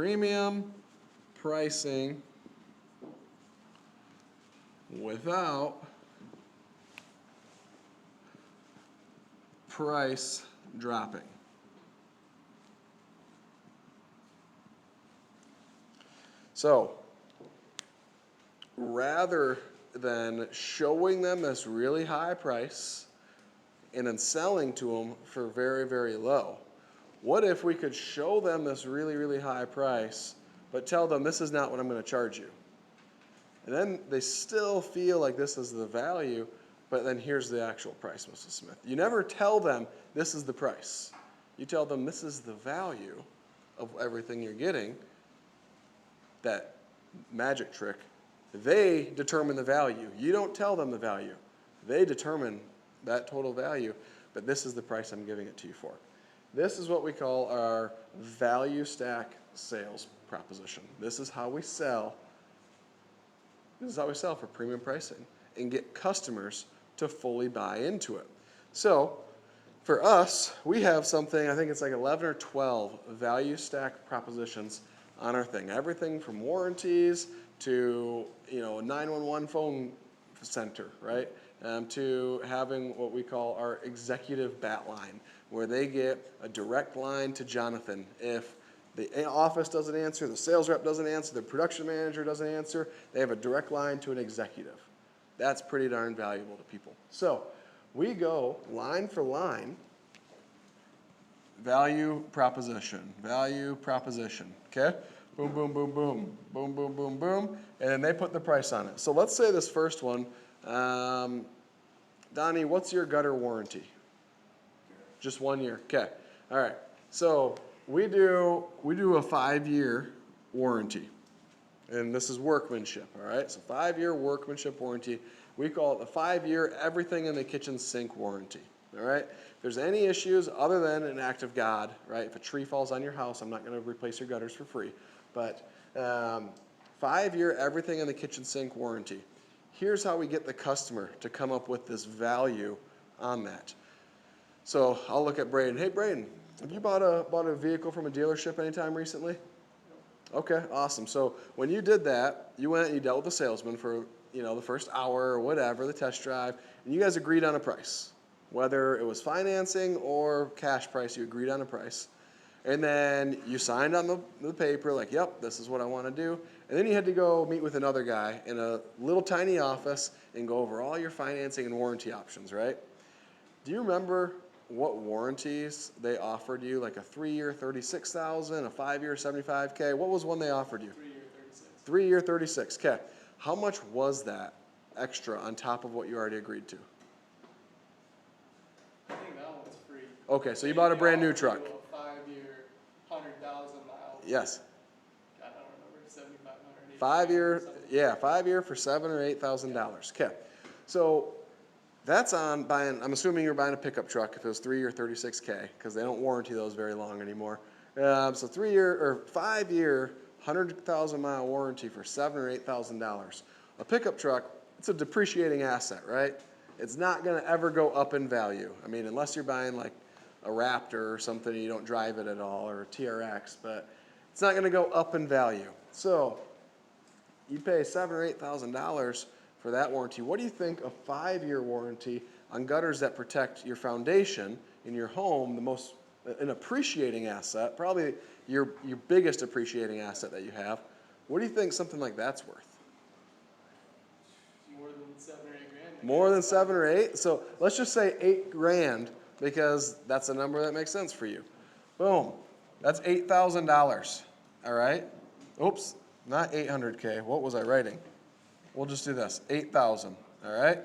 premium pricing without price dropping. So, rather than showing them this really high price and then selling to them for very, very low, what if we could show them this really, really high price, but tell them this is not what I'm going to charge you? And then they still feel like this is the value, but then here's the actual price, Mrs. Smith. You never tell them this is the price. You tell them this is the value of everything you're getting. That magic trick. They determine the value. You don't tell them the value. They determine that total value, but this is the price I'm giving it to you for. This is what we call our value stack sales proposition. This is how we sell. This is how we sell for premium pricing and get customers to fully buy into it. So for us, we have something, I think it's like 11 or 12 value stack propositions on our thing. Everything from warranties to, 911 phone center, right? To having what we call our executive bat line, where they get a direct line to Jonathan. If the office doesn't answer, the sales rep doesn't answer, the production manager doesn't answer, they have a direct line to an executive. That's pretty darn valuable to people. So we go line for line, value proposition, okay? Boom, boom, boom, boom, boom, boom, boom, boom, and then they put the price on it. So let's say this first one, Donnie, what's your gutter warranty? Just 1 year, okay. All right, so we do a 5-year warranty, and this is workmanship, all right? So 5-year workmanship warranty. We call it the 5-year everything in the kitchen sink warranty, all right? If there's any issues other than an act of God, right? If a tree falls on your house, I'm not going to replace your gutters for free. But 5-year everything in the kitchen sink warranty. Here's how we get the customer to come up with this value on that. So I'll look at Braden. Hey, Braden, have you bought a vehicle from a dealership anytime recently? Okay, awesome. So when you did that, you went and you dealt with the salesman for the first hour or whatever, the test drive, and you guys agreed on a price. Whether it was financing or cash price, you agreed on a price. And then you signed on the paper like, yep, this is what I want to do. And then you had to go meet with another guy in a little tiny office and go over all your financing and warranty options, right? Do you remember what warranties they offered you, like a 3-year $36,000, a 5-year $75K? What was one they offered you? 3-year $36K. How much was that extra on top of what you already agreed to? I think that one's free. Okay, so you bought a brand new truck. 5-year, 100,000 miles. Yes. I don't remember, 7,500. 5-year, yeah, 5-year for $7,000 or $8,000. Okay, so that's on buying. I'm assuming you're buying a pickup truck if it was 3-year $36K, because they don't warranty those very long anymore. So 3-year or 5-year, 100,000 mile warranty for $7,000 or $8,000. A pickup truck, it's a depreciating asset, right? It's not going to ever go up in value. I mean, unless you're buying like a Raptor or something and you don't drive it at all, or a TRX, but it's not going to go up in value. So you pay $7,000 or $8,000 for that warranty. What do you think a 5-year warranty on gutters that protect your foundation in your home, an appreciating asset, probably your biggest appreciating asset that you have, what do you think something like that's worth? More than 7 or 8 grand. More than 7 or 8? So let's just say $8,000, because that's a number that makes sense for you. Boom. That's $8,000. All right? Oops, not 800K. What was I writing? We'll just do this. 8,000. All right?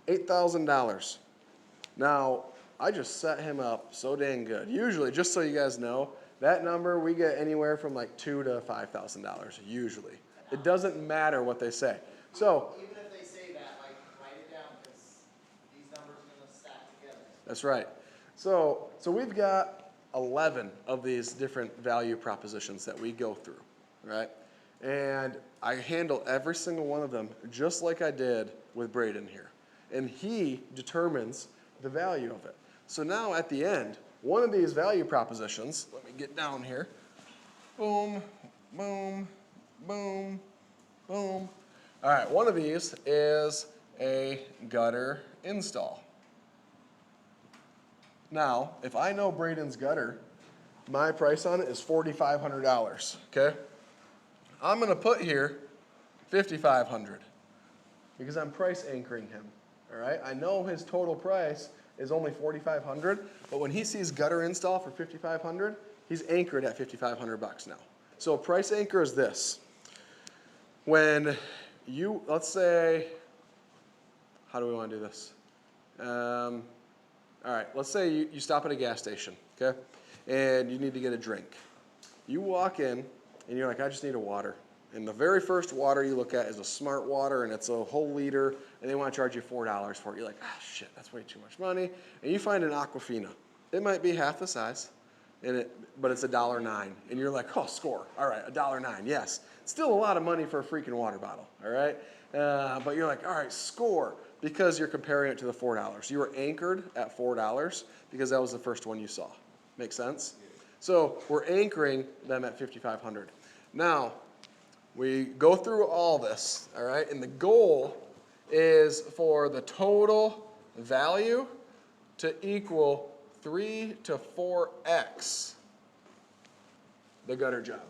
$8,000. Now, I just set him up so dang good. Usually, just so you guys know, that number we get anywhere from like $2,000 to $5,000. Usually, it doesn't matter what they say. So even if they say that, like, write it down, because these numbers are going to stack together. that's right. So we've got 11 of these different value propositions that we go through, right? And I handle every single one of them just like I did with Braden here. And he determines the value of it. So now at the end, one of these value propositions, let me get down here. Boom, boom, boom, boom. All right, one of these is a gutter install. Now, if I know Braden's gutter, my price on it is $4,500, okay? I'm gonna put here $5,500 because I'm price anchoring him, all right? I know his total price is only $4,500, but when he sees gutter install for $5,500, he's anchored at $5,500 now. So a price anchor is this. When you, let's say, how do we wanna do this? All right, let's say you stop at a gas station, okay? And you need to get a drink. You walk in and you're like, I just need a water. And the very first water you look at is a Smart Water, and it's a whole liter, and they want to charge you $4 for it. You're like, ah, shit, that's way too much money. And you find an Aquafina. It might be half the size, but it's $1.09. And you're like, oh, score. All right, $1.09, yes. Still a lot of money for a freaking water bottle, all right? But you're like, all right, score, because you're comparing it to the $4. You were anchored at $4 because that was the first one you saw. Make sense? So we're anchoring them at $5,500. Now, we go through all this, all right? And the goal is for the total value to equal 3 to 4x the gutter job.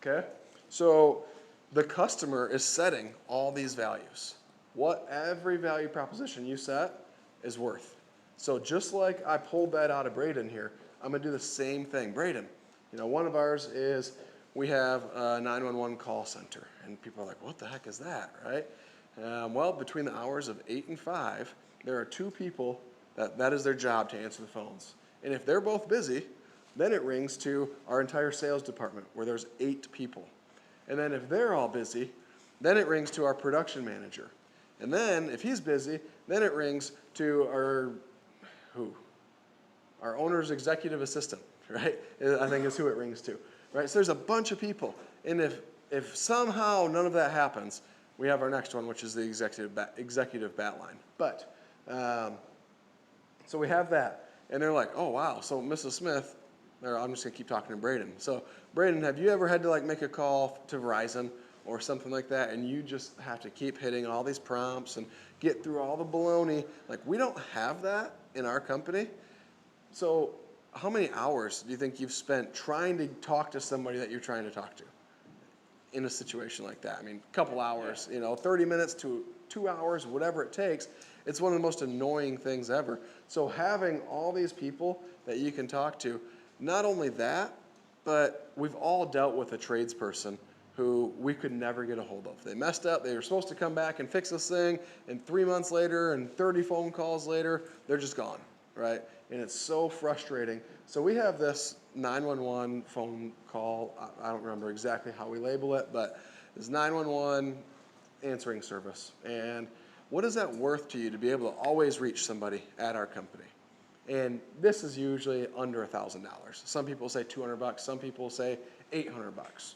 Okay? So the customer is setting all these values. What every value proposition you set is worth. So just like I pulled that out of Braden here, I'm gonna do the same thing. Braden, one of ours is we have a 911 call center, and people are like, what the heck is that, right? Well, between the hours of 8 and 5, there are 2 people that is their job to answer the phones. And if they're both busy, then it rings to our entire sales department where there's 8 people. And then if they're all busy, then it rings to our production manager. And then if he's busy, then it rings to our owner's executive assistant, right? I think is who it rings to, right? So there's a bunch of people. And if somehow none of that happens, we have our next one, which is the executive bat line. But, so we have that. And they're like, oh, wow. So Mrs. Smith, I'm just going to keep talking to Braden. So Braden, have you ever had to make a call to Verizon or something like that, and you just have to keep hitting all these prompts and get through all the baloney? We don't have that in our company. So how many hours do you think you've spent trying to talk to somebody that you're trying to talk to in a situation like that? I mean, a couple hours, 30 minutes to 2 hours, whatever it takes. It's one of the most annoying things ever. So having all these people that you can talk to, not only that, but we've all dealt with a tradesperson who we could never get a hold of. They messed up, they were supposed to come back and fix this thing, and 3 months later and 30 phone calls later, they're just gone, right? And it's so frustrating. So we have this 911 phone call, I don't remember exactly how we label it, but it's 911 answering service. And what is that worth to you to be able to always reach somebody at our company? And this is usually under $1,000. Some people say $200, some people say $800,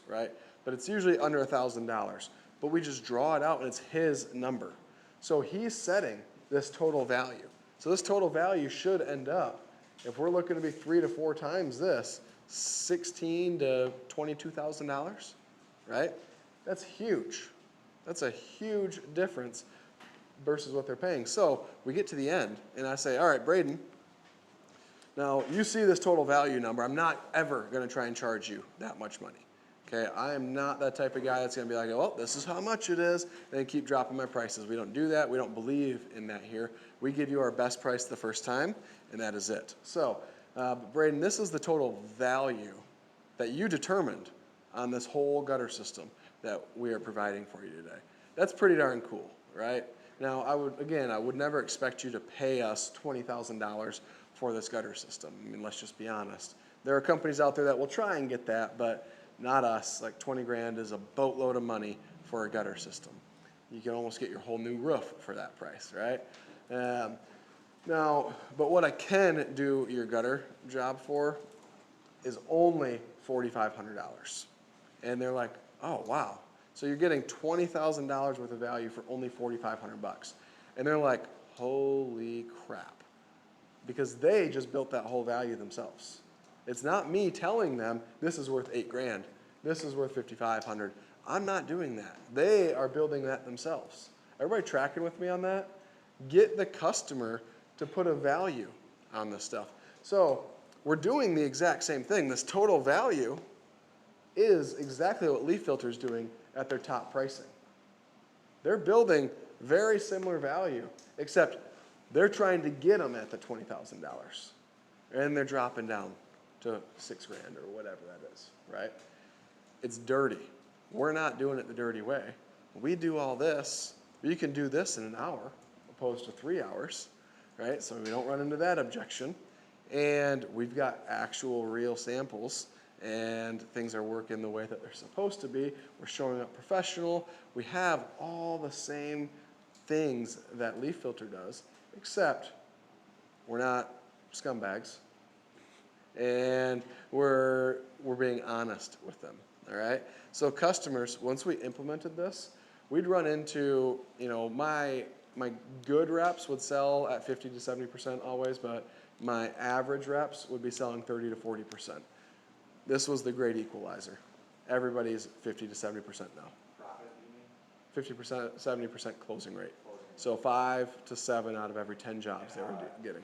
right? But it's usually under $1,000. But we just draw it out and it's his number. So he's setting this total value. So this total value should end up, if we're looking to be 3 to 4 times this, $16,000 to $22,000, right? That's huge. That's a huge difference versus what they're paying. So we get to the end, and I say, all right, Braden, now you see this total value number. I'm not ever going to try and charge you that much money. Okay, I am not that type of guy that's going to be like, oh, this is how much it is, and then keep dropping my prices. We don't do that. We don't believe in that here. We give you our best price the first time, and that is it. So, Braden, this is the total value that you determined on this whole gutter system that we are providing for you today. That's pretty darn cool, right? Now, I would never expect you to pay us $20,000 for this gutter system. I mean, let's just be honest. There are companies out there that will try and get that, but not us. 20 grand is a boatload of money for a gutter system. You can almost get your whole new roof for that price, right? Now, but what I can do your gutter job for is only $4,500. And they're like, oh, wow. So you're getting $20,000 worth of value for only $4,500. And they're like, holy crap. Because they just built that whole value themselves. It's not me telling them this is worth $8,000, this is worth 5,500. I'm not doing that. They are building that themselves. Everybody tracking with me on that? Get the customer to put a value on this stuff. So we're doing the exact same thing. This total value is exactly what Leaf Filter is doing at their top pricing. They're building very similar value, except they're trying to get them at the $20,000, and they're dropping down to $6,000 or whatever that is, right? It's dirty. We're not doing it the dirty way. We do all this. You can do this in an hour, opposed to 3 hours, right? So we don't run into that objection. And we've got actual real samples, and things are working the way that they're supposed to be. We're showing up professional. We have all the same things that Leaf Filter does, except we're not scumbags, and we're being honest with them. All right. So customers, once we implemented this, we'd run into, my good reps would sell at 50 to 70% always, but my average reps would be selling 30 to 40%. This was the great equalizer. Everybody's 50 to 70% now. Profit, you mean? 50%, 70% closing rate. So 5 to 7 out of every 10 jobs they were getting.